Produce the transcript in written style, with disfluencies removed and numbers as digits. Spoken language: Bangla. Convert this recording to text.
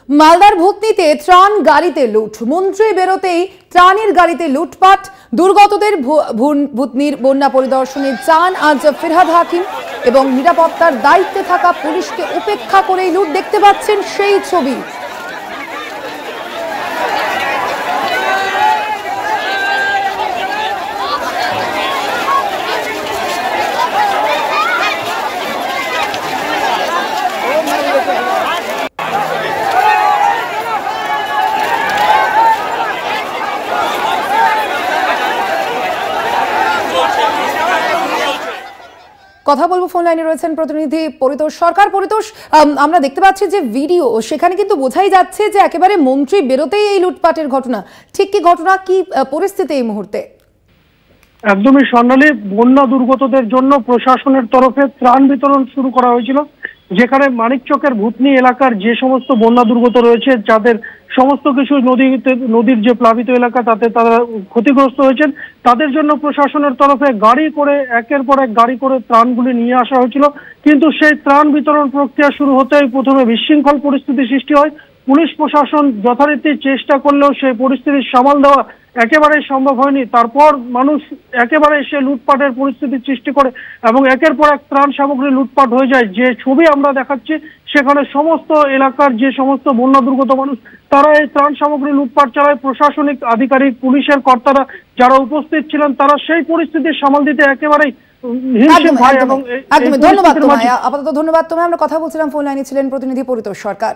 মালদার ভূতনিতে ত্রাণ গাড়িতে লুট, মন্ত্রী বেরোতেই ত্রাণের গাড়িতে লুটপাট। দুর্গতদের ভূতনির বন্যা পরিদর্শনে যান আজ ফিরহাদ হাকিম এবং নিরাপত্তার দায়িত্বে থাকা পুলিশকে উপেক্ষা করেই লুট। দেখতে পাচ্ছেন সেই ছবি। কথা বলবো, ফোন লাইনে রয়েছেন প্রতিনিধি পরিতোষ সরকার। পরিতোষ, আমরা দেখতে পাচ্ছি যে ভিডিও, সেখানে কিন্তু বোঝাই যাচ্ছে যে একেবারে মন্ত্রী বেরোতেই এই লুটপাটের ঘটনা। ঠিক কি ঘটনা, কি পরিস্থিতি এই মুহূর্তে? একদমই স্বর্ণালী, বন্যা দুর্গতদের জন্য প্রশাসনের তরফে ত্রাণ বিতরণ শুরু করা হয়েছিল, যেখানে মানিকচকের ভূতনি এলাকার যে সমস্ত বন্যা দুর্গত রয়েছে, যাদের সমস্ত কিছু নদীর যে প্লাবিত এলাকা তাতে তারা ক্ষতিগ্রস্ত হয়েছেন, তাদের জন্য প্রশাসনের তরফে গাড়ি করে একের পর এক গাড়ি করে ত্রাণগুলি নিয়ে আসা হয়েছিল। কিন্তু সেই ত্রাণ বিতরণ প্রক্রিয়া শুরু হতেই প্রথমে বিশৃঙ্খল পরিস্থিতি সৃষ্টি হয়। পুলিশ প্রশাসন যথারীতি চেষ্টা করলেও সেই পরিস্থিতি সামাল দেওয়া একেবারেই সম্ভব হয়নি। তারপর মানুষ একেবারে সে লুটপাটের পরিস্থিতির সৃষ্টি করে এবং একের পর এক ত্রাণ সামগ্রী লুটপাট হয়ে যায়। যে ছবি আমরা দেখাচ্ছি, সেখানে সমস্ত এলাকার যে সমস্ত বন্যা দুর্গত মানুষ, তারা এই ত্রাণ সামগ্রী লুটপাট চালায়। প্রশাসনিক আধিকারিক, পুলিশের কর্তারা যারা উপস্থিত ছিলেন, তারা সেই পরিস্থিতি সামাল দিতে একেবারেই ধন্যবাদ তোমায়। আপাতত ধন্যবাদ তোমায়। আমরা কথা বলছিলাম, ফোন লাইনে ছিলেন প্রতিনিধি পরিতোষ সরকার।